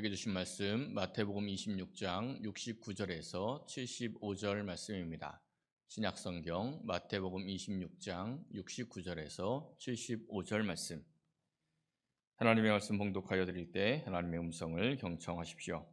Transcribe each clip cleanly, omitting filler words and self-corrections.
우리에게 주신 말씀 마태복음 26장 69절에서 75절 말씀입니다. 신약성경 마태복음 26장 69절에서 75절 말씀. 하나님의 말씀 봉독하여 드릴 때 하나님의 음성을 경청하십시오.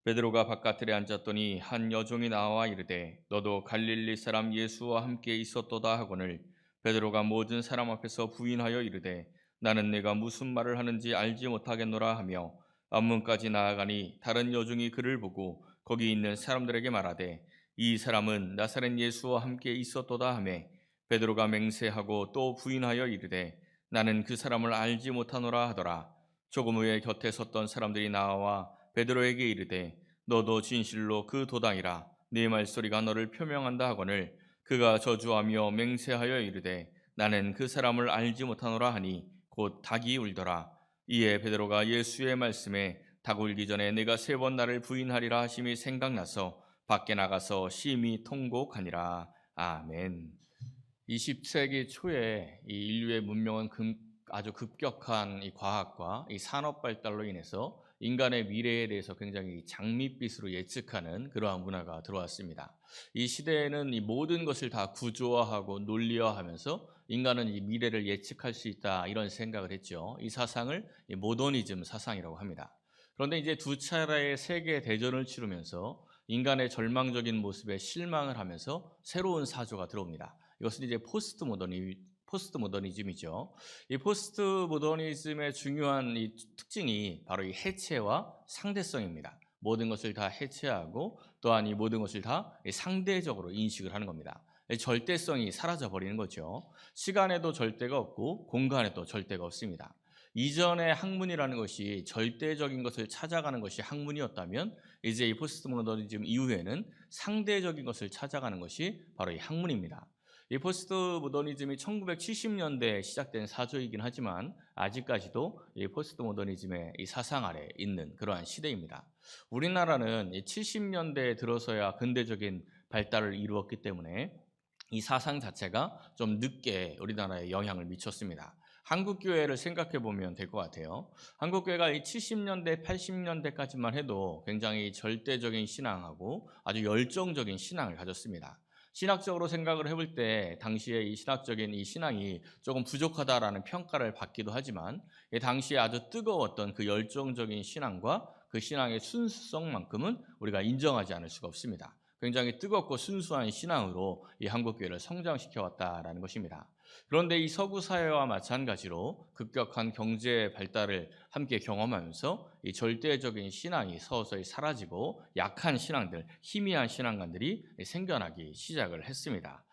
베드로가 바깥들에 앉았더니 한 여종이 나와 이르되 너도 갈릴리 사람 예수와 함께 있었도다 하거늘 베드로가 모든 사람 앞에서 부인하여 이르되 나는 내가 무슨 말을 하는지 알지 못하겠노라 하며 앞문까지 나아가니 다른 여종이 그를 보고 거기 있는 사람들에게 말하되 이 사람은 나사렛 예수와 함께 있었도다 하매 베드로가 맹세하고 또 부인하여 이르되 나는 그 사람을 알지 못하노라 하더라. 조금 후에 곁에 섰던 사람들이 나와 베드로에게 이르되 너도 진실로 그 도당이라 네 말소리가 너를 표명한다 하거늘 그가 저주하며 맹세하여 이르되 나는 그 사람을 알지 못하노라 하니 곧 닭이 울더라. 이에 베드로가 예수의 말씀에 닭 울기 전에 내가 3번 나를 부인하리라 하심이 생각나서 밖에 나가서 심히 통곡하니라. 아멘. 20세기 초에 이 인류의 문명은 아주 급격한 이 과학과 이 산업 발달로 인해서 인간의 미래에 대해서 굉장히 장밋빛으로 예측하는 그러한 문화가 들어왔습니다. 이 시대에는 이 모든 것을 다 구조화하고 논리화하면서 인간은 이 미래를 예측할 수 있다 이런 생각을 했죠. 이 사상을 이 모더니즘 사상이라고 합니다. 그런데 이제 두 차례의 세계 대전을 치르면서 인간의 절망적인 모습에 실망을 하면서 새로운 사조가 들어옵니다. 이것은 이제 포스트 모더니즘이죠. 이 포스트 모더니즘의 중요한 이 특징이 바로 이 해체와 상대성입니다. 모든 것을 다 해체하고 또한 이 모든 것을 다 상대적으로 인식을 하는 겁니다. 절대성이 사라져 버리는 거죠. 시간에도 절대가 없고 공간에도 절대가 없습니다. 이전의 학문이라는 것이 절대적인 것을 찾아가는 것이 학문이었다면 이제 이 포스트 모더니즘 이후에는 상대적인 것을 찾아가는 것이 바로 이 학문입니다. 이 포스트 모더니즘이 1970년대에 시작된 사조이긴 하지만 아직까지도 이 포스트 모더니즘의 이 사상 아래 있는 그러한 시대입니다. 우리나라는 70년대에 들어서야 근대적인 발달을 이루었기 때문에 이 사상 자체가 좀 늦게 우리나라에 영향을 미쳤습니다. 한국교회를 생각해 보면 될 것 같아요. 한국교회가 이 70년대, 80년대까지만 해도 굉장히 절대적인 신앙하고 아주 열정적인 신앙을 가졌습니다. 신학적으로 생각을 해볼 때 당시에 이 신학적인 이 신앙이 조금 부족하다라는 평가를 받기도 하지만 당시에 아주 뜨거웠던 그 열정적인 신앙과 그 신앙의 순수성만큼은 우리가 인정하지 않을 수가 없습니다. 굉장히 뜨겁고 순수한 신앙으로 이 한국교회를 성장시켜왔다라는 것입니다. 그런데 이 서구 사회와 마찬가지로 급격한 경제 발달을 함께 경험하면서 이 절대적인 신앙이 서서히 사라지고 약한 신앙들, 희미한 신앙관들이 생겨나기 시작을 했습니다.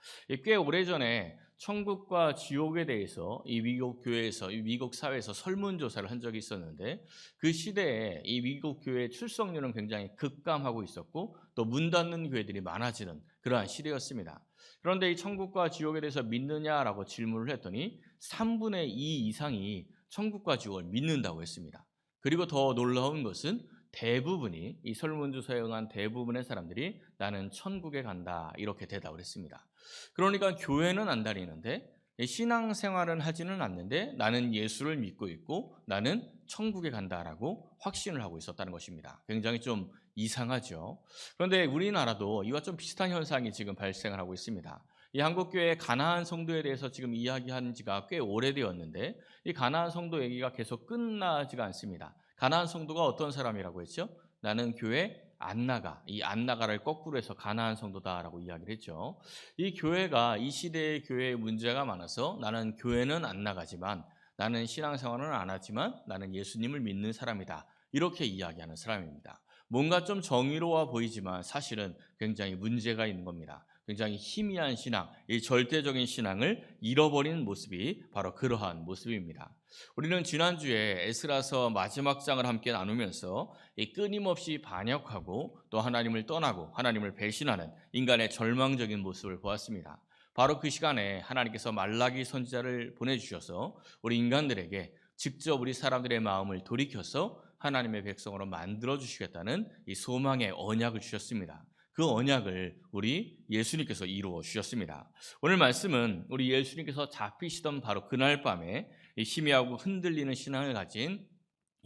꽤 오래전에 천국과 지옥에 대해서 이 미국 교회에서, 이 미국 사회에서 설문조사를 한 적이 있었는데 그 시대에 이 미국 교회의 출석률은 굉장히 급감하고 있었고 또 문 닫는 교회들이 많아지는 그러한 시대였습니다. 그런데 이 천국과 지옥에 대해서 믿느냐라고 질문을 했더니 3분의 2 이상이 천국과 지옥을 믿는다고 했습니다. 그리고 더 놀라운 것은 대부분이 이 설문조사에 응한 대부분의 사람들이 나는 천국에 간다 이렇게 대답을 했습니다. 그러니까 교회는 안 다니는데 신앙생활은 하지는 않는데 나는 예수를 믿고 있고 나는 천국에 간다라고 확신을 하고 있었다는 것입니다. 굉장히 좀 이상하죠. 그런데 우리나라도 이와 좀 비슷한 현상이 지금 발생을 하고 있습니다. 이 한국교회 가나안 성도에 대해서 지금 이야기한 지가 꽤 오래되었는데 이 가나안 성도 얘기가 계속 끝나지가 않습니다. 가나안 성도가 어떤 사람이라고 했죠? 나는 교회 안 나가. 이 안 나가를 거꾸로 해서 가나안 성도다라고 이야기를 했죠. 이 교회가 이 시대의 교회에 문제가 많아서 나는 교회는 안 나가지만 나는 신앙생활은 안 하지만 나는 예수님을 믿는 사람이다. 이렇게 이야기하는 사람입니다. 뭔가 좀 정의로워 보이지만 사실은 굉장히 문제가 있는 겁니다. 굉장히 희미한 신앙, 이 절대적인 신앙을 잃어버린 모습이 바로 그러한 모습입니다. 우리는 지난주에 에스라서 마지막 장을 함께 나누면서 이 끊임없이 반역하고 또 하나님을 떠나고 하나님을 배신하는 인간의 절망적인 모습을 보았습니다. 바로 그 시간에 하나님께서 말라기 선지자를 보내주셔서 우리 인간들에게 직접 우리 사람들의 마음을 돌이켜서 하나님의 백성으로 만들어 주시겠다는 이 소망의 언약을 주셨습니다. 그 언약을 우리 예수님께서 이루어 주셨습니다. 오늘 말씀은 우리 예수님께서 잡히시던 바로 그날 밤에 희미하고 흔들리는 신앙을 가진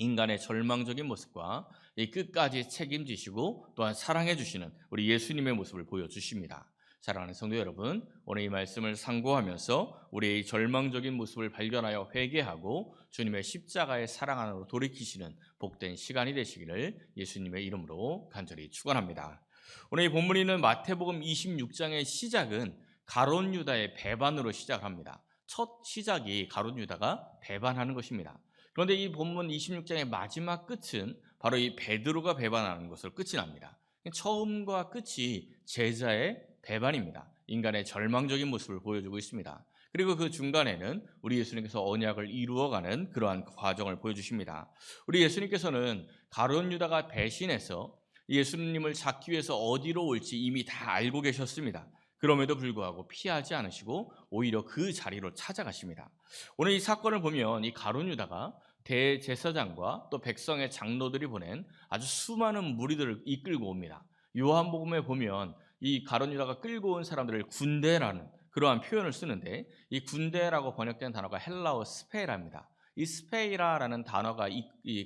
인간의 절망적인 모습과 이 끝까지 책임지시고 또한 사랑해 주시는 우리 예수님의 모습을 보여주십니다. 사랑하는 성도 여러분, 오늘 이 말씀을 상고하면서 우리의 절망적인 모습을 발견하여 회개하고 주님의 십자가의 사랑 안으로 돌이키시는 복된 시간이 되시기를 예수님의 이름으로 간절히 축원합니다. 오늘 이 본문이 있는 마태복음 26장의 시작은 가룟 유다의 배반으로 시작합니다. 첫 시작이 가룟 유다가 배반하는 것입니다. 그런데 이 본문 26장의 마지막 끝은 바로 이 베드로가 배반하는 것으로 끝이 납니다. 처음과 끝이 제자의 배반입니다. 인간의 절망적인 모습을 보여주고 있습니다. 그리고 그 중간에는 우리 예수님께서 언약을 이루어가는 그러한 과정을 보여주십니다. 우리 예수님께서는 가룟 유다가 배신해서 예수님을 잡기 위해서 어디로 올지 이미 다 알고 계셨습니다. 그럼에도 불구하고 피하지 않으시고 오히려 그 자리로 찾아가십니다. 오늘 이 사건을 보면 이 가룟 유다가 대제사장과 또 백성의 장로들이 보낸 아주 수많은 무리들을 이끌고 옵니다. 요한복음에 보면 이 가룟 유다가 끌고 온 사람들을 군대라는 그러한 표현을 쓰는데, 이 군대라고 번역된 단어가 헬라어 스페이라입니다. 이 스페이라라는 단어가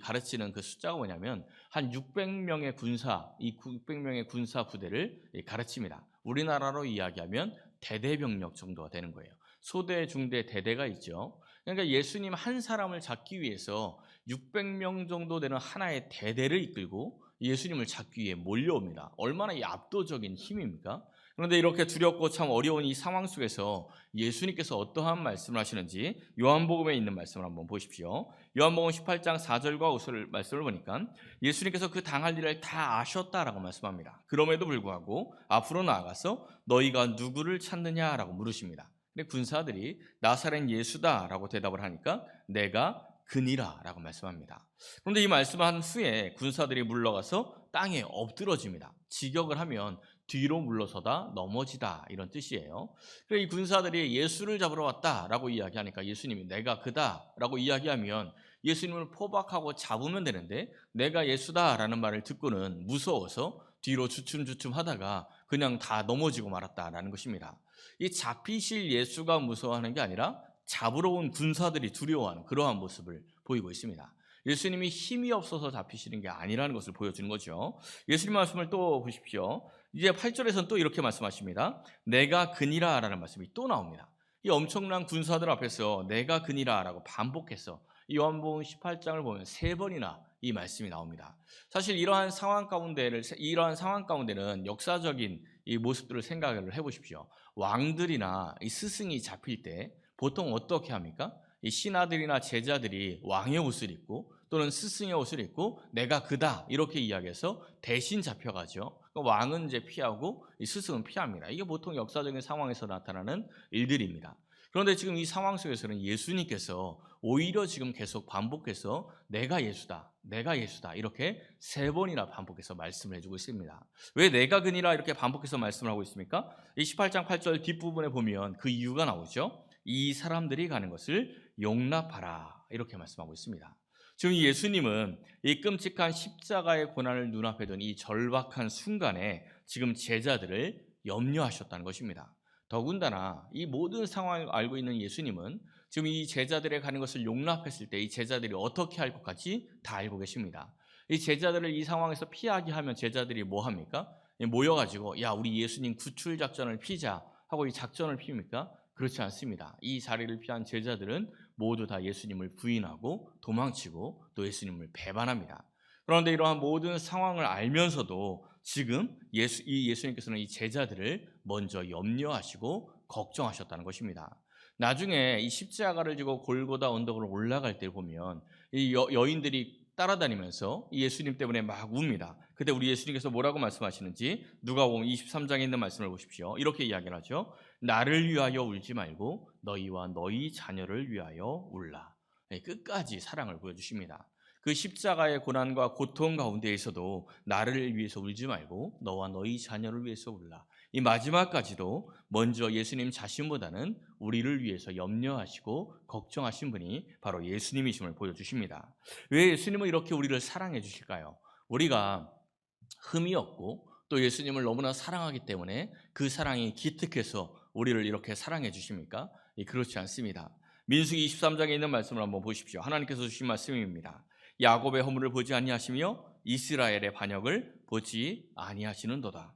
가르치는 그 숫자가 뭐냐면 한 600명의 군사, 이 600명의 군사 부대를 가르칩니다. 우리나라로 이야기하면 대대병력 정도가 되는 거예요. 소대, 중대, 대대가 있죠. 그러니까 예수님 한 사람을 잡기 위해서 600명 정도 되는 하나의 대대를 이끌고 예수님을 잡기 위해 몰려옵니다. 얼마나 이 압도적인 힘입니까? 그런데 이렇게 두렵고 참 어려운 이 상황 속에서 예수님께서 어떠한 말씀을 하시는지 요한복음에 있는 말씀을 한번 보십시오. 요한복음 18장 4절과 5절 말씀을 보니까 예수님께서 그 당할 일을 다 아셨다라고 말씀합니다. 그럼에도 불구하고 앞으로 나아가서 너희가 누구를 찾느냐라고 물으십니다. 근데 군사들이 나사렛 예수다라고 대답을 하니까 내가 그니라 라고 말씀합니다. 그런데 이 말씀을 한 후에 군사들이 물러가서 땅에 엎드러집니다. 직역을 하면 뒤로 물러서다, 넘어지다 이런 뜻이에요. 그래서 이 군사들이 예수를 잡으러 왔다라고 이야기하니까 예수님이 내가 그다라고 이야기하면 예수님을 포박하고 잡으면 되는데 내가 예수다라는 말을 듣고는 무서워서 뒤로 주춤주춤 하다가 그냥 다 넘어지고 말았다라는 것입니다. 이 잡히실 예수가 무서워하는 게 아니라 잡으러 온 군사들이 두려워하는 그러한 모습을 보이고 있습니다. 예수님이 힘이 없어서 잡히시는 게 아니라는 것을 보여주는 거죠. 예수님 말씀을 또 보십시오. 이제 8절에서는 또 이렇게 말씀하십니다. 내가 그니라 라는 말씀이 또 나옵니다. 이 엄청난 군사들 앞에서 내가 그니라 라고 반복해서 요한복음 18장을 보면 3번이나 이 말씀이 나옵니다. 사실 이러한 상황 가운데는 역사적인 이 모습들을 생각을 해보십시오. 왕들이나 이 스승이 잡힐 때 보통 어떻게 합니까? 이 신하들이나 제자들이 왕의 옷을 입고 또는 스승의 옷을 입고 내가 그다 이렇게 이야기해서 대신 잡혀가죠. 왕은 이제 피하고 이 스승은 피합니다. 이게 보통 역사적인 상황에서 나타나는 일들입니다. 그런데 지금 이 상황 속에서는 예수님께서 오히려 지금 계속 반복해서 내가 예수다, 내가 예수다 이렇게 3번이나 반복해서 말씀을 해주고 있습니다. 왜 내가 그니라 이렇게 반복해서 말씀을 하고 있습니까? 이 18장 8절 뒷부분에 보면 그 이유가 나오죠. 이 사람들이 가는 것을 용납하라 이렇게 말씀하고 있습니다. 지금 예수님은 이 끔찍한 십자가의 고난을 눈앞에 둔 이 절박한 순간에 지금 제자들을 염려하셨다는 것입니다. 더군다나 이 모든 상황을 알고 있는 예수님은 지금 이 제자들의 가는 것을 용납했을 때 이 제자들이 어떻게 할 것 같이 다 알고 계십니다. 이 제자들을 이 상황에서 피하게 하면 제자들이 뭐 합니까? 모여가지고 야 우리 예수님 구출 작전을 피자 하고 이 작전을 핍니까? 그렇지 않습니다. 이 자리를 피한 제자들은 모두 다 예수님을 부인하고 도망치고 또 예수님을 배반합니다. 그런데 이러한 모든 상황을 알면서도 지금 예수님께서는 이 제자들을 먼저 염려하시고 걱정하셨다는 것입니다. 나중에 이 십자가를 지고 골고다 언덕으로 올라갈 때 보면 이 여인들이 따라다니면서 예수님 때문에 막 웁니다. 그때 우리 예수님께서 뭐라고 말씀하시는지 누가복음 23장에 있는 말씀을 보십시오. 이렇게 이야기를 하죠. 나를 위하여 울지 말고 너희와 너희 자녀를 위하여 울라. 끝까지 사랑을 보여주십니다. 그 십자가의 고난과 고통 가운데에서도 나를 위해서 울지 말고 너와 너희 자녀를 위해서 울라. 이 마지막까지도 먼저 예수님 자신보다는 우리를 위해서 염려하시고 걱정하신 분이 바로 예수님이심을 보여주십니다. 왜 예수님은 이렇게 우리를 사랑해 주실까요? 우리가 흠이 없고 또 예수님을 너무나 사랑하기 때문에 그 사랑이 기특해서 우리를 이렇게 사랑해 주십니까? 그렇지 않습니다. 민수기 23장에 있는 말씀을 한번 보십시오. 하나님께서 주신 말씀입니다. 야곱의 허물을 보지 아니하시며 이스라엘의 반역을 보지 아니하시는도다.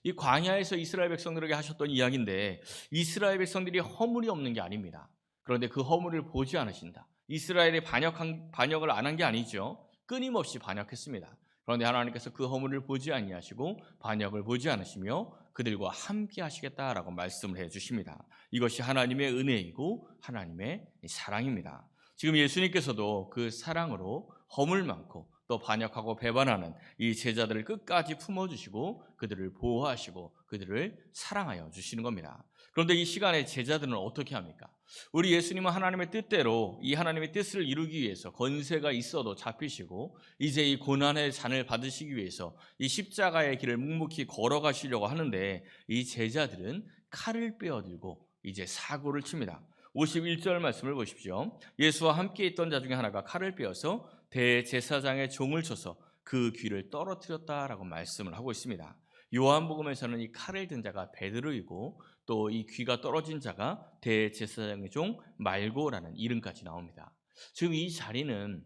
이 광야에서 이스라엘 백성들에게 하셨던 이야기인데 이스라엘 백성들이 허물이 없는 게 아닙니다. 그런데 그 허물을 보지 않으신다. 이스라엘이 반역을 안 한 게 아니죠. 끊임없이 반역했습니다. 그런데 하나님께서 그 허물을 보지 아니하시고 반역을 보지 않으시며 그들과 함께 하시겠다라고 말씀을 해주십니다. 이것이 하나님의 은혜이고 하나님의 사랑입니다. 지금 예수님께서도 그 사랑으로 허물 많고 또 반역하고 배반하는 이 제자들을 끝까지 품어주시고 그들을 보호하시고 그들을 사랑하여 주시는 겁니다. 그런데 이 시간에 제자들은 어떻게 합니까? 우리 예수님은 하나님의 뜻대로 이 하나님의 뜻을 이루기 위해서 권세가 있어도 잡히시고 이제 이 고난의 잔을 받으시기 위해서 이 십자가의 길을 묵묵히 걸어가시려고 하는데 이 제자들은 칼을 빼어들고 이제 사고를 칩니다. 51절 말씀을 보십시오. 예수와 함께 있던 자 중에 하나가 칼을 빼어서 대제사장의 종을 쳐서 그 귀를 떨어뜨렸다라고 말씀을 하고 있습니다. 요한복음에서는 이 칼을 든 자가 베드로이고 또 이 귀가 떨어진 자가 대제사장의 종 말고라는 이름까지 나옵니다. 지금 이 자리는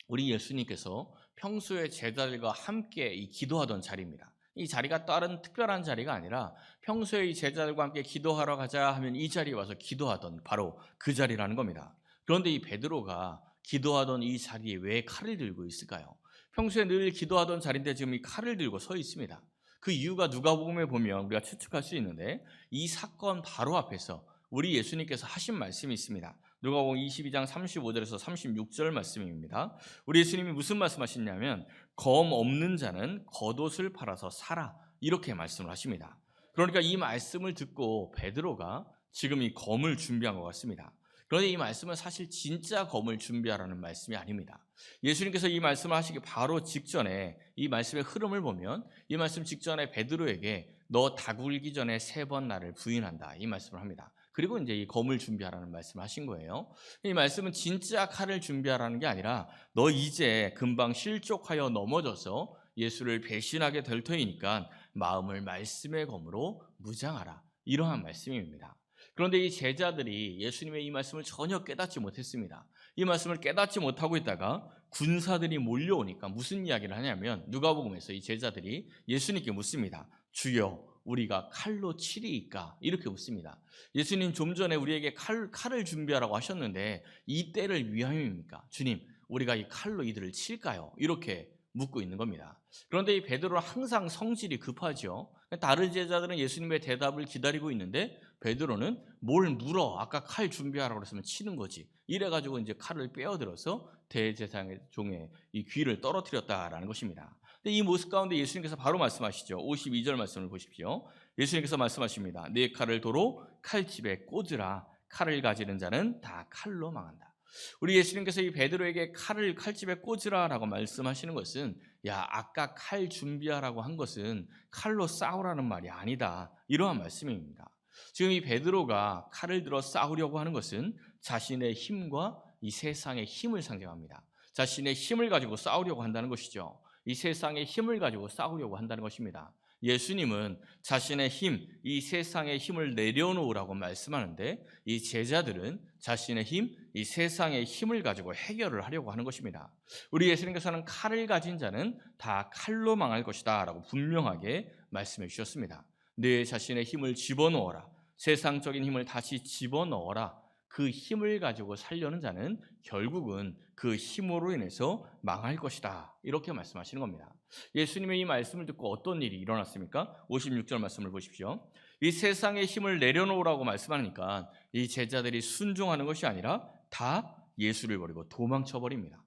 우리 예수님께서 평소에 제자들과 함께 기도하던 자리입니다. 이 자리가 다른 특별한 자리가 아니라 평소에 이 제자들과 함께 기도하러 가자 하면 이 자리에 와서 기도하던 바로 그 자리라는 겁니다. 그런데 이 베드로가 기도하던 이 자리에 왜 칼을 들고 있을까요? 평소에 늘 기도하던 자리인데 지금 이 칼을 들고 서 있습니다. 그 이유가 누가복음에 보면 우리가 추측할 수 있는데 이 사건 바로 앞에서 우리 예수님께서 하신 말씀이 있습니다. 누가복음 22장 35절에서 36절 말씀입니다. 우리 예수님이 무슨 말씀하시냐면 검 없는 자는 겉옷을 팔아서 사라 이렇게 말씀을 하십니다. 그러니까 이 말씀을 듣고 베드로가 지금 이 검을 준비한 것 같습니다. 그런데 이 말씀은 사실 진짜 검을 준비하라는 말씀이 아닙니다. 예수님께서 이 말씀을 하시기 바로 직전에 이 말씀의 흐름을 보면 이 말씀 직전에 베드로에게 너 다 굴기 전에 3번 나를 부인한다 이 말씀을 합니다. 그리고 이제 이 검을 준비하라는 말씀을 하신 거예요. 이 말씀은 진짜 칼을 준비하라는 게 아니라 너 이제 금방 실족하여 넘어져서 예수를 배신하게 될 터이니까 마음을 말씀의 검으로 무장하라 이러한 말씀입니다. 그런데 이 제자들이 예수님의 이 말씀을 전혀 깨닫지 못했습니다. 이 말씀을 깨닫지 못하고 있다가 군사들이 몰려오니까 무슨 이야기를 하냐면 누가복음에서 이 제자들이 예수님께 묻습니다. 주여 우리가 칼로 치리이까? 이렇게 묻습니다. 예수님 좀 전에 우리에게 칼을 준비하라고 하셨는데 이 때를 위함입니까? 주님 우리가 이 칼로 이들을 칠까요? 이렇게 묻고 있는 겁니다. 그런데 이 베드로는 항상 성질이 급하죠. 다른 제자들은 예수님의 대답을 기다리고 있는데 베드로는 뭘 물어? 아까 칼 준비하라고 그랬으면 치는 거지. 이래가지고 이제 칼을 빼어들어서 대제사장의 종의 이 귀를 떨어뜨렸다라는 것입니다. 근데 이 모습 가운데 예수님께서 바로 말씀하시죠. 52절 말씀을 보십시오. 예수님께서 말씀하십니다. 네 칼을 도로 칼집에 꽂으라. 칼을 가지는 자는 다 칼로 망한다. 우리 예수님께서 이 베드로에게 칼을 칼집에 꽂으라라고 말씀하시는 것은 야 아까 칼 준비하라고 한 것은 칼로 싸우라는 말이 아니다. 이러한 말씀입니다. 지금 이 베드로가 칼을 들어 싸우려고 하는 것은 자신의 힘과 이 세상의 힘을 상징합니다. 자신의 힘을 가지고 싸우려고 한다는 것이죠. 이 세상의 힘을 가지고 싸우려고 한다는 것입니다. 예수님은 자신의 힘, 이 세상의 힘을 내려놓으라고 말씀하는데 이 제자들은 자신의 힘, 이 세상의 힘을 가지고 해결을 하려고 하는 것입니다. 우리 예수님께서는 칼을 가진 자는 다 칼로 망할 것이다 라고 분명하게 말씀해 주셨습니다. 내 자신의 힘을 집어넣어라. 세상적인 힘을 다시 집어넣어라. 그 힘을 가지고 살려는 자는 결국은 그 힘으로 인해서 망할 것이다. 이렇게 말씀하시는 겁니다. 예수님의 이 말씀을 듣고 어떤 일이 일어났습니까? 56절 말씀을 보십시오. 이 세상의 힘을 내려놓으라고 말씀하니까 이 제자들이 순종하는 것이 아니라 다 예수를 버리고 도망쳐 버립니다.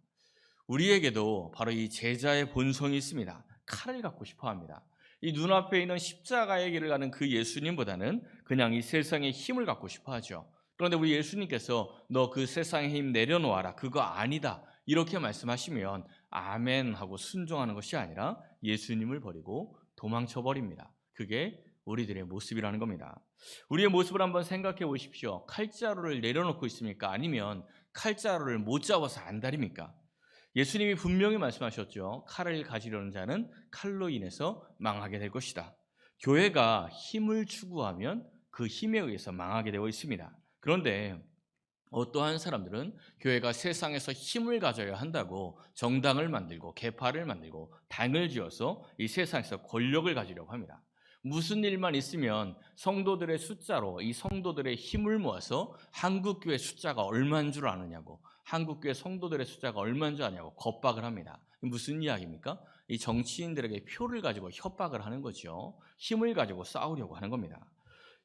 우리에게도 바로 이 제자의 본성이 있습니다. 칼을 갖고 싶어 합니다. 이 눈앞에 있는 십자가의 길을 가는 그 예수님보다는 그냥 이 세상의 힘을 갖고 싶어 하죠. 그런데 우리 예수님께서 너 그 세상의 힘 내려놓아라. 그거 아니다. 이렇게 말씀하시면 아멘 하고 순종하는 것이 아니라 예수님을 버리고 도망쳐 버립니다. 그게 우리들의 모습이라는 겁니다. 우리의 모습을 한번 생각해 보십시오. 칼자루를 내려놓고 있습니까? 아니면 칼자루를 못 잡아서 안달입니까? 예수님이 분명히 말씀하셨죠. 칼을 가지려는 자는 칼로 인해서 망하게 될 것이다. 교회가 힘을 추구하면 그 힘에 의해서 망하게 되어 있습니다. 그런데 어떠한 사람들은 교회가 세상에서 힘을 가져야 한다고 정당을 만들고 계파를 만들고 당을 지어서 이 세상에서 권력을 가지려고 합니다. 무슨 일만 있으면 성도들의 숫자로 이 성도들의 힘을 모아서 한국교회 숫자가 얼마인 줄 아느냐고, 한국교회 성도들의 숫자가 얼마인 줄 아냐고 겁박을 합니다. 무슨 이야기입니까? 이 정치인들에게 표를 가지고 협박을 하는 거죠. 힘을 가지고 싸우려고 하는 겁니다.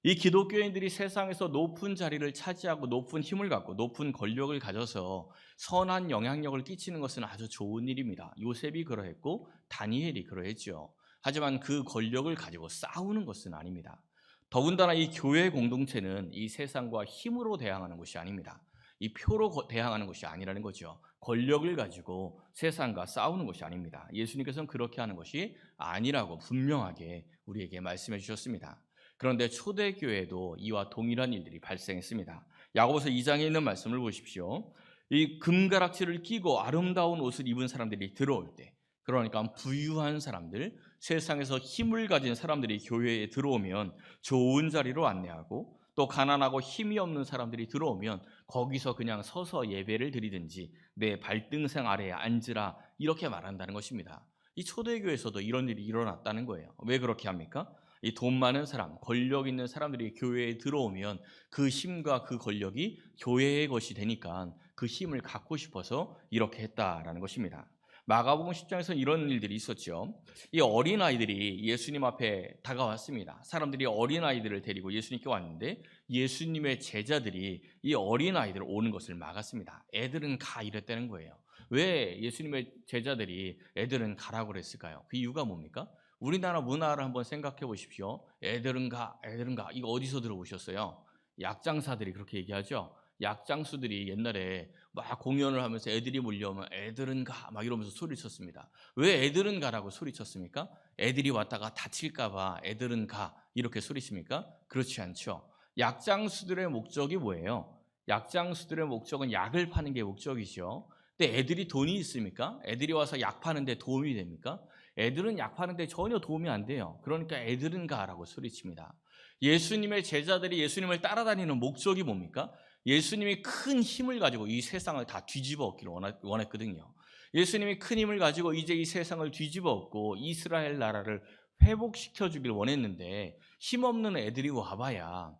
이 기독교인들이 세상에서 높은 자리를 차지하고 높은 힘을 갖고 높은 권력을 가져서 선한 영향력을 끼치는 것은 아주 좋은 일입니다. 요셉이 그러했고 다니엘이 그러했죠. 하지만 그 권력을 가지고 싸우는 것은 아닙니다. 더군다나 이 교회 공동체는 이 세상과 힘으로 대항하는 것이 아닙니다. 이 표로 대항하는 것이 아니라는 거죠. 권력을 가지고 세상과 싸우는 것이 아닙니다. 예수님께서는 그렇게 하는 것이 아니라고 분명하게 우리에게 말씀해 주셨습니다. 그런데 초대교회에도 이와 동일한 일들이 발생했습니다. 야고보서 2장에 있는 말씀을 보십시오. 이 금가락지를 끼고 아름다운 옷을 입은 사람들이 들어올 때, 그러니까 부유한 사람들, 세상에서 힘을 가진 사람들이 교회에 들어오면 좋은 자리로 안내하고, 또 가난하고 힘이 없는 사람들이 들어오면 거기서 그냥 서서 예배를 드리든지 내 발등상 아래에 앉으라, 이렇게 말한다는 것입니다. 이 초대교회에서도 이런 일이 일어났다는 거예요. 왜 그렇게 합니까? 이 돈 많은 사람, 권력 있는 사람들이 교회에 들어오면 그 힘과 그 권력이 교회의 것이 되니까 그 힘을 갖고 싶어서 이렇게 했다라는 것입니다. 마가복음 10장에서 이런 일들이 있었죠. 이 어린아이들이 예수님 앞에 다가왔습니다. 사람들이 어린아이들을 데리고 예수님께 왔는데 예수님의 제자들이 이 어린아이들 오는 것을 막았습니다. 애들은 가, 이랬다는 거예요. 왜 예수님의 제자들이 애들은 가라고 그랬을까요? 그 이유가 뭡니까? 우리나라 문화를 한번 생각해 보십시오. 애들은 가, 애들은 가. 이거 어디서 들어보셨어요? 약장사들이 그렇게 얘기하죠. 약장수들이 옛날에 막 공연을 하면서 애들이 몰려오면 애들은 가, 막 이러면서 소리쳤습니다. 왜 애들은 가라고 소리쳤습니까? 애들이 왔다가 다칠까 봐 애들은 가, 이렇게 소리칩니까? 그렇지 않죠. 약장수들의 목적이 뭐예요? 약장수들의 목적은 약을 파는 게 목적이죠. 근데 애들이 돈이 있습니까? 애들이 와서 약 파는데 도움이 됩니까? 애들은 약 파는데 전혀 도움이 안 돼요. 그러니까 애들은 가라고 소리칩니다. 예수님의 제자들이 예수님을 따라다니는 목적이 뭡니까? 예수님이 큰 힘을 가지고 이 세상을 다 뒤집어 엎기를 원했거든요. 예수님이 큰 힘을 가지고 이제 이 세상을 뒤집어 엎고 이스라엘 나라를 회복시켜 주길 원했는데 힘없는 애들이 와봐야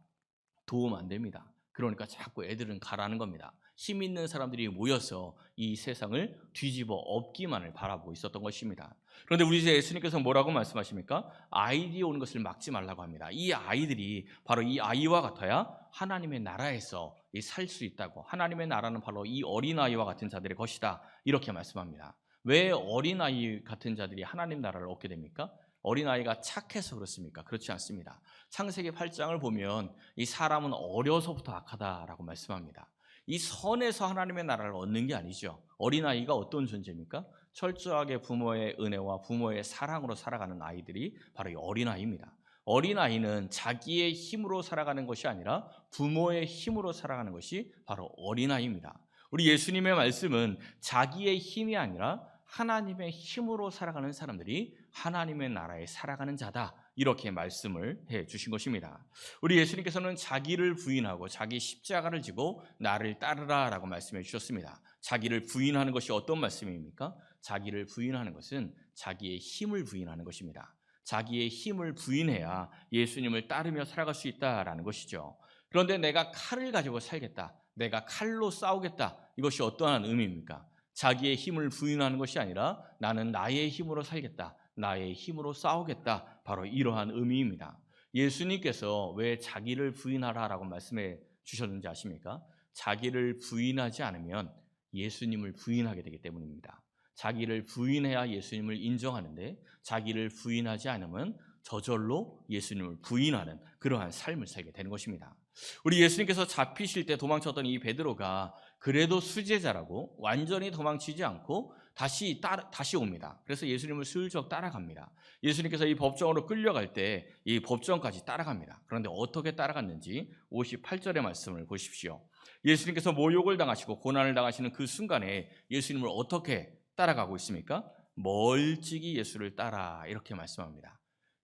도움 안 됩니다. 그러니까 자꾸 애들은 가라는 겁니다. 힘 있는 사람들이 모여서 이 세상을 뒤집어 엎기만을 바라보고 있었던 것입니다. 그런데 우리 예수님께서 뭐라고 말씀하십니까? 아이들이 오는 것을 막지 말라고 합니다. 이 아이들이 바로 이 아이와 같아야 하나님의 나라에서 살 수 있다고. 하나님의 나라는 바로 이 어린아이와 같은 자들의 것이다, 이렇게 말씀합니다. 왜 어린아이 같은 자들이 하나님 나라를 얻게 됩니까? 어린아이가 착해서 그렇습니까? 그렇지 않습니다. 창세기 8장을 보면 이 사람은 어려서부터 악하다라고 말씀합니다. 이 선에서 하나님의 나라를 얻는 게 아니죠. 어린아이가 어떤 존재입니까? 철저하게 부모의 은혜와 부모의 사랑으로 살아가는 아이들이 바로 이 어린아이입니다. 어린아이는 자기의 힘으로 살아가는 것이 아니라 부모의 힘으로 살아가는 것이 바로 어린아이입니다. 우리 예수님의 말씀은 자기의 힘이 아니라 하나님의 힘으로 살아가는 사람들이 하나님의 나라에 살아가는 자다, 이렇게 말씀을 해 주신 것입니다. 우리 예수님께서는 자기를 부인하고 자기 십자가를 지고 나를 따르라 라고 말씀해 주셨습니다. 자기를 부인하는 것이 어떤 말씀입니까? 자기를 부인하는 것은 자기의 힘을 부인하는 것입니다. 자기의 힘을 부인해야 예수님을 따르며 살아갈 수 있다라는 것이죠. 그런데 내가 칼을 가지고 살겠다, 내가 칼로 싸우겠다, 이것이 어떠한 의미입니까? 자기의 힘을 부인하는 것이 아니라 나는 나의 힘으로 살겠다, 나의 힘으로 싸우겠다, 바로 이러한 의미입니다. 예수님께서 왜 자기를 부인하라라고 말씀해 주셨는지 아십니까? 자기를 부인하지 않으면 예수님을 부인하게 되기 때문입니다. 자기를 부인해야 예수님을 인정하는데 자기를 부인하지 않으면 저절로 예수님을 부인하는 그러한 삶을 살게 되는 것입니다. 우리 예수님께서 잡히실 때 도망쳤던 이 베드로가 그래도 수제자라고 완전히 도망치지 않고 다시 옵니다. 그래서 예수님을 슬쩍 따라갑니다. 예수님께서 이 법정으로 끌려갈 때 이 법정까지 따라갑니다. 그런데 어떻게 따라갔는지 58절의 말씀을 보십시오. 예수님께서 모욕을 당하시고 고난을 당하시는 그 순간에 예수님을 어떻게 따라가고 있습니까? 멀찍이 예수를 따라, 이렇게 말씀합니다.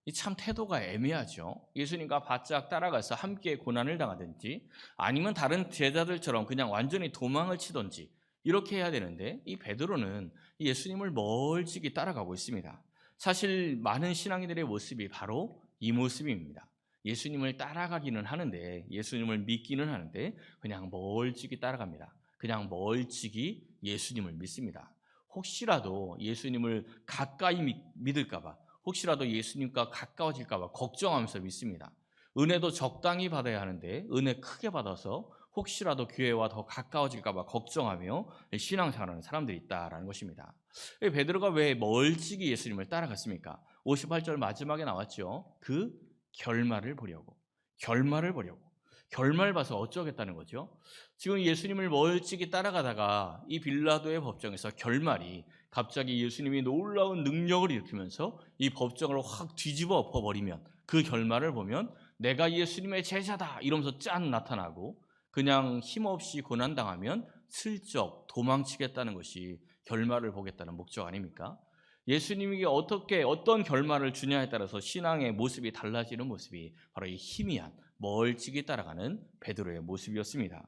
이 참 태도가 애매하죠. 예수님과 바짝 따라가서 함께 고난을 당하든지 아니면 다른 제자들처럼 그냥 완전히 도망을 치든지 이렇게 해야 되는데 이 베드로는 예수님을 멀찍이 따라가고 있습니다. 사실 많은 신앙인들의 모습이 바로 이 모습입니다. 예수님을 따라가기는 하는데 예수님을 믿기는 하는데 그냥 멀찍이 따라갑니다. 그냥 멀찍이 예수님을 믿습니다. 혹시라도 예수님을 가까이 믿을까 봐 혹시라도 예수님과 가까워질까 봐 걱정하면서 믿습니다. 은혜도 적당히 받아야 하는데 은혜 크게 받아서 혹시라도 교회와 더 가까워질까 봐 걱정하며 신앙생활하는 사람들이 있다라는 것입니다. 베드로가 왜 멀찍이 예수님을 따라갔습니까? 58절 마지막에 나왔죠. 그 결말을 보려고. 결말을 보려고. 결말 봐서 어쩌겠다는 거죠. 지금 예수님을 멀찍이 따라가다가 이 빌라도의 법정에서 결말이 갑자기 예수님이 놀라운 능력을 일으키면서 이 법정을 확 뒤집어 엎어버리면 그 결말을 보면 내가 예수님의 제자다 이러면서 짠 나타나고 그냥 힘없이 고난당하면 슬쩍 도망치겠다는 것이 결말을 보겠다는 목적 아닙니까? 예수님이 어떤 결말을 주냐에 따라서 신앙의 모습이 달라지는 모습이 바로 이 희미한 멀찍이 따라가는 베드로의 모습이었습니다.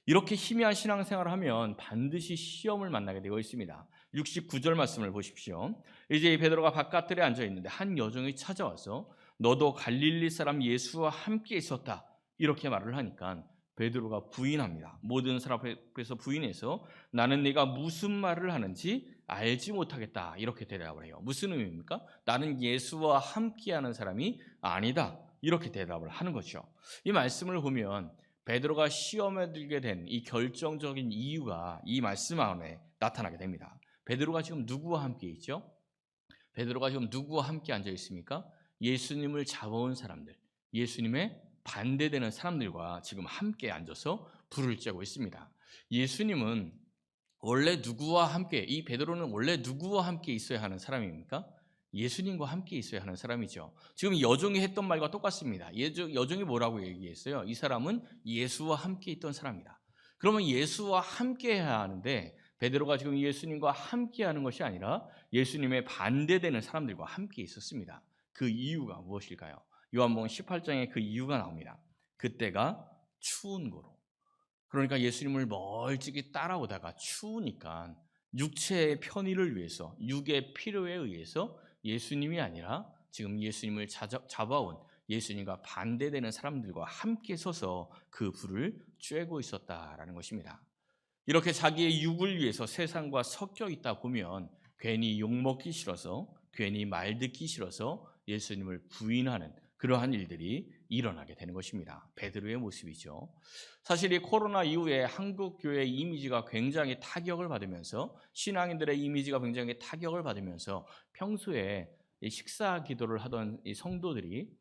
이렇게 희미한 신앙생활을 하면 반드시 시험을 만나게 되어 있습니다. 69절 말씀을 보십시오. 이제 베드로가 바깥들에 앉아 있는데 한 여종이 찾아와서 너도 갈릴리 사람 예수와 함께 있었다 이렇게 말을 하니까 베드로가 부인합니다. 모든 사람 앞에서 부인해서 나는 네가 무슨 말을 하는지 알지 못하겠다 이렇게 대답을 해요. 무슨 의미입니까? 나는 예수와 함께하는 사람이 아니다 이렇게 대답을 하는 거죠. 이 말씀을 보면 베드로가 시험에 들게 된 이 결정적인 이유가 이 말씀 안에 나타나게 됩니다. 베드로가 지금 누구와 함께 있죠? 베드로가 지금 누구와 함께 앉아 있습니까? 예수님을 잡아온 사람들, 예수님의 반대되는 사람들과 지금 함께 앉아서 불을 쬐고 있습니다. 예수님은 원래 누구와 함께, 이 베드로는 원래 누구와 함께 있어야 하는 사람입니까? 예수님과 함께 있어야 하는 사람이죠. 지금 여종이 했던 말과 똑같습니다. 여종이 뭐라고 얘기했어요? 이 사람은 예수와 함께 있던 사람이다. 그러면 예수와 함께 해야 하는데 베드로가 지금 예수님과 함께 하는 것이 아니라 예수님의 반대되는 사람들과 함께 있었습니다. 그 이유가 무엇일까요? 요한복음 18장에 그 이유가 나옵니다. 그때가 추운 고로. 그러니까 예수님을 멀찍이 따라오다가 추우니까 육체의 편의를 위해서, 육의 필요에 의해서 예수님이 아니라 지금 예수님을 잡아온 예수님과 반대되는 사람들과 함께 서서 그 불을 쬐고 있었다라는 것입니다. 이렇게 자기의 육을 위해서 세상과 섞여 있다 보면 괜히 욕먹기 싫어서, 괜히 말 듣기 싫어서 예수님을 부인하는 그러한 일들이 일어나게 되는 것입니다. 베드로의 모습이죠. 사실 이 코로나 이후에 한국 교회의 이미지가 굉장히 타격을 받으면서 신앙인들의 이미지가 굉장히 타격을 받으면서 평소에 식사 기도를 하던 이 성도들이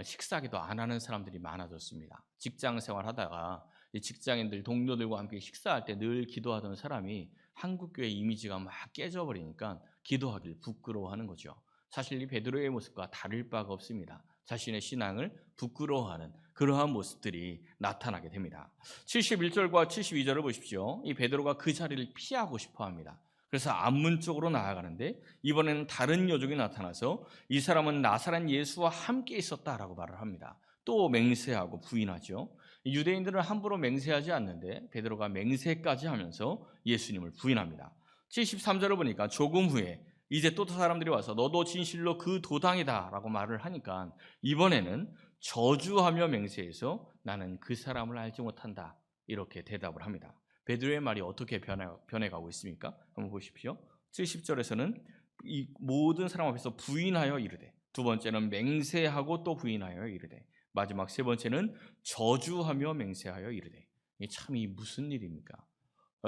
식사 기도 안 하는 사람들이 많아졌습니다. 직장 생활하다가 직장인들 동료들과 함께 식사할 때 늘 기도하던 사람이 한국 교회 이미지가 막 깨져버리니까 기도하길 부끄러워하는 거죠. 사실 이 베드로의 모습과 다를 바가 없습니다. 자신의 신앙을 부끄러워하는 그러한 모습들이 나타나게 됩니다. 71절과 72절을 보십시오. 이 베드로가 그 자리를 피하고 싶어 합니다. 그래서 앞문 쪽으로 나아가는데 이번에는 다른 여종이 나타나서 이 사람은 나사렛 예수와 함께 있었다라고 말을 합니다. 또 맹세하고 부인하죠. 유대인들은 함부로 맹세하지 않는데 베드로가 맹세까지 하면서 예수님을 부인합니다. 73절을 보니까 조금 후에 이제 또 사람들이 와서 너도 진실로 그 도당이다 라고 말을 하니까 이번에는 저주하며 맹세해서 나는 그 사람을 알지 못한다 이렇게 대답을 합니다. 베드로의 말이 어떻게 변해가고 있습니까? 한번 보십시오. 70절에서는 이 모든 사람 앞에서 부인하여 이르되, 두 번째는 맹세하고 또 부인하여 이르되, 마지막 세 번째는 저주하며 맹세하여 이르되. 이 무슨 일입니까?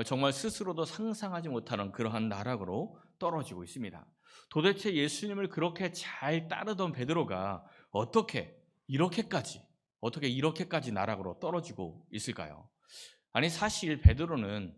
정말 스스로도 상상하지 못하는 그러한 나락으로 떨어지고 있습니다. 도대체 예수님을 그렇게 잘 따르던 베드로가 어떻게 이렇게까지 나락으로 떨어지고 있을까요? 아니 사실 베드로는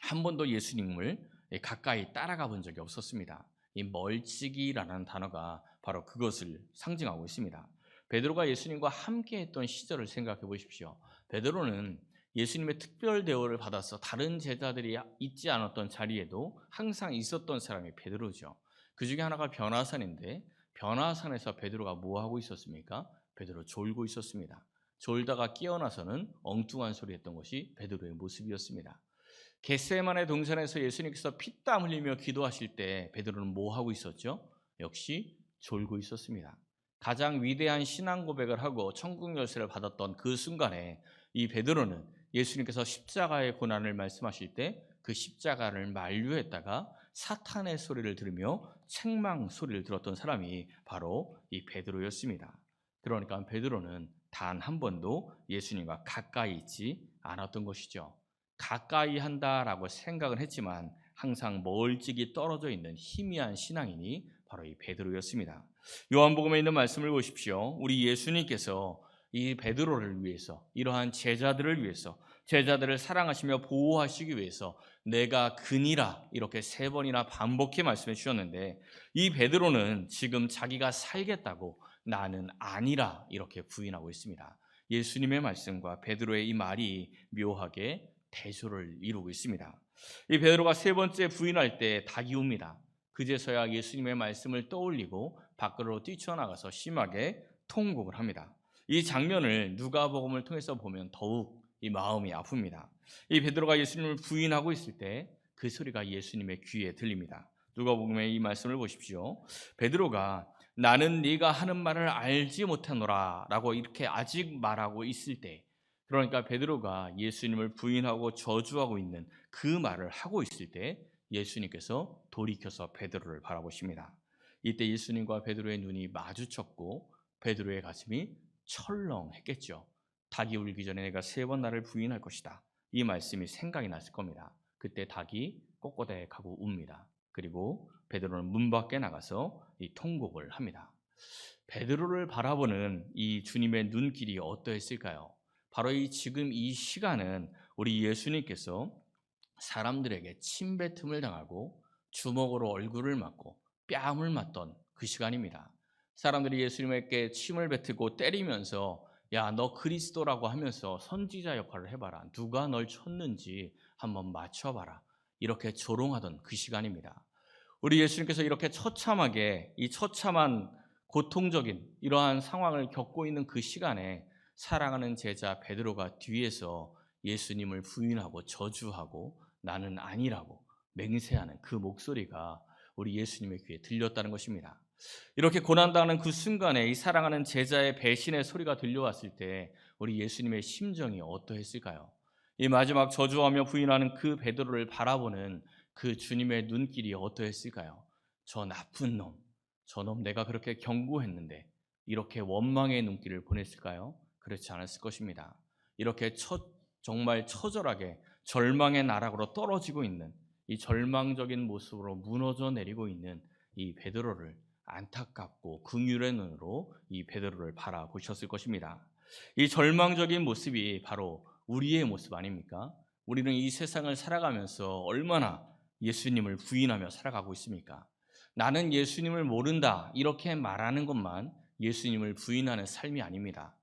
한 번도 예수님을 가까이 따라가 본 적이 없었습니다. 이 멀찍이라는 단어가 바로 그것을 상징하고 있습니다. 베드로가 예수님과 함께 했던 시절을 생각해 보십시오. 베드로는 예수님의 특별 대우를 받아서 다른 제자들이 있지 않았던 자리에도 항상 있었던 사람이 베드로죠. 그 중에 하나가 변화산인데 변화산에서 베드로가 뭐 하고 있었습니까? 베드로 졸고 있었습니다. 졸다가 깨어나서는 엉뚱한 소리 했던 것이 베드로의 모습이었습니다. 겟세마네 동산에서 예수님께서 피땀 흘리며 기도하실 때 베드로는 뭐 하고 있었죠? 역시 졸고 있었습니다. 가장 위대한 신앙 고백을 하고 천국 열쇠를 받았던 그 순간에 이 베드로는 예수님께서 십자가의 고난을 말씀하실 때 그 십자가를 만류했다가 사탄의 소리를 들으며 책망 소리를 들었던 사람이 바로 이 베드로였습니다. 그러니까 베드로는 단 한 번도 예수님과 가까이 있지 않았던 것이죠. 가까이 한다라고 생각은 했지만 항상 멀찍이 떨어져 있는 희미한 신앙인이 바로 이 베드로였습니다. 요한복음에 있는 말씀을 보십시오. 우리 예수님께서 이 베드로를 위해서, 이러한 제자들을 위해서, 제자들을 사랑하시며 보호하시기 위해서 내가 그니라 이렇게 3번이나 반복해 말씀해 주셨는데, 이 베드로는 지금 자기가 살겠다고 나는 아니라 이렇게 부인하고 있습니다. 예수님의 말씀과 베드로의 이 말이 묘하게 대조를 이루고 있습니다. 이 베드로가 3번째 부인할 때 닭이 옵니다. 그제서야 예수님의 말씀을 떠올리고 밖으로 뛰쳐나가서 심하게 통곡을 합니다. 이 장면을 누가복음을 통해서 보면 더욱 이 마음이 아픕니다. 이 베드로가 예수님을 부인하고 있을 때 그 소리가 예수님의 귀에 들립니다. 누가복음의 이 말씀을 보십시오. 베드로가 나는 네가 하는 말을 알지 못하노라 라고 이렇게 아직 말하고 있을 때, 그러니까 베드로가 예수님을 부인하고 저주하고 있는 그 말을 하고 있을 때 예수님께서 돌이켜서 베드로를 바라보십니다. 이때 예수님과 베드로의 눈이 마주쳤고 베드로의 가슴이 철렁했겠죠. 닭이 울기 전에 내가 3번 나를 부인할 것이다. 이 말씀이 생각이 났을 겁니다. 그때 닭이 꼬꼬댁하고 웁니다. 그리고 베드로는 문 밖에 나가서 이 통곡을 합니다. 베드로를 바라보는 이 주님의 눈길이 어떠했을까요? 바로 지금 이 시간은 우리 예수님께서 사람들에게 침뱉음을 당하고 주먹으로 얼굴을 맞고 뺨을 맞던 그 시간입니다. 사람들이 예수님에게 침을 뱉고 때리면서 야, 너 그리스도라고 하면서 선지자 역할을 해봐라. 누가 널 쳤는지 한번 맞춰봐라. 이렇게 조롱하던 그 시간입니다. 우리 예수님께서 이렇게 처참하게 이 처참한 고통적인 이러한 상황을 겪고 있는 그 시간에 사랑하는 제자 베드로가 뒤에서 예수님을 부인하고 저주하고 나는 아니라고 맹세하는 그 목소리가 우리 예수님의 귀에 들렸다는 것입니다. 이렇게 고난당하는 그 순간에 이 사랑하는 제자의 배신의 소리가 들려왔을 때 우리 예수님의 심정이 어떠했을까요? 이 마지막 저주하며 부인하는 그 베드로를 바라보는 그 주님의 눈길이 어떠했을까요? 저 나쁜 놈, 저놈 내가 그렇게 경고했는데 이렇게 원망의 눈길을 보냈을까요? 그렇지 않았을 것입니다. 이렇게 정말 처절하게 절망의 나락으로 떨어지고 있는 이 절망적인 모습으로 무너져 내리고 있는 이 베드로를 안타깝고 긍휼의 눈으로 이 베드로를 바라보셨을 것입니다. 이 절망적인 모습이 바로 우리의 모습 아닙니까? 우리는 이 세상을 살아가면서 얼마나 예수님을 부인하며 살아가고 있습니까? 나는 예수님을 모른다 이렇게 말하는 것만 예수님을 부인하는 삶이 아닙니다.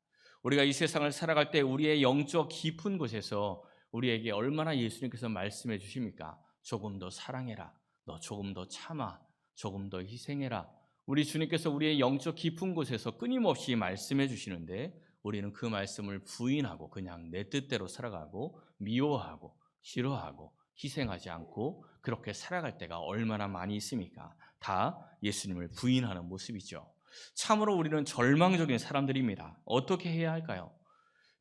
우리가 이 세상을 살아갈 때 우리의 영적 깊은 곳에서 우리에게 얼마나 예수님께서 말씀해 주십니까? 조금 더 사랑해라. 너 조금 더 참아. 조금 더 희생해라. 우리 주님께서 우리의 영적 깊은 곳에서 끊임없이 말씀해 주시는데 우리는 그 말씀을 부인하고 그냥 내 뜻대로 살아가고 미워하고 싫어하고 희생하지 않고 그렇게 살아갈 때가 얼마나 많이 있습니까? 다 예수님을 부인하는 모습이죠. 참으로 우리는 절망적인 사람들입니다. 어떻게 해야 할까요?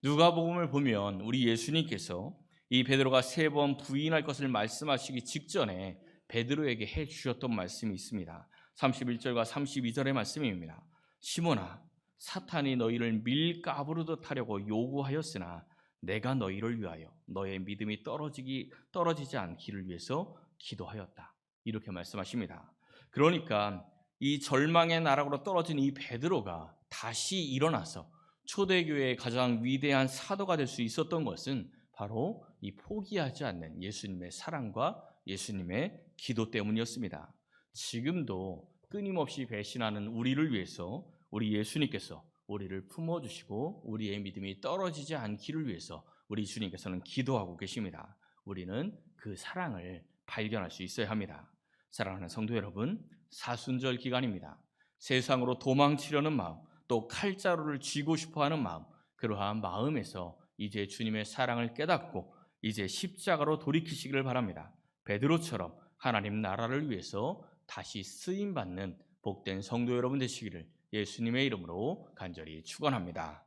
누가복음을 보면 우리 예수님께서 이 베드로가 3번 부인할 것을 말씀하시기 직전에 베드로에게 해 주셨던 말씀이 있습니다. 31절과 32절의 말씀입니다. 시몬아, 사탄이 너희를 밀가부르듯 하려고 요구하였으나 내가 너희를 위하여 너의 믿음이 떨어지지 않기를 위해서 기도하였다. 이렇게 말씀하십니다. 그러니까 이 절망의 나락으로 떨어진 이 베드로가 다시 일어나서 초대교회의 가장 위대한 사도가 될 수 있었던 것은 바로 이 포기하지 않는 예수님의 사랑과 예수님의 기도 때문이었습니다. 지금도 끊임없이 배신하는 우리를 위해서 우리 예수님께서 우리를 품어주시고 우리의 믿음이 떨어지지 않기를 위해서 우리 주님께서는 기도하고 계십니다. 우리는 그 사랑을 발견할 수 있어야 합니다. 사랑하는 성도 여러분, 사순절 기간입니다. 세상으로 도망치려는 마음, 또 칼자루를 쥐고 싶어하는 마음, 그러한 마음에서 이제 주님의 사랑을 깨닫고 이제 십자가로 돌이키시기를 바랍니다. 베드로처럼 하나님 나라를 위해서 다시 쓰임 받는 복된 성도 여러분 되시기를 예수님의 이름으로 간절히 축원합니다.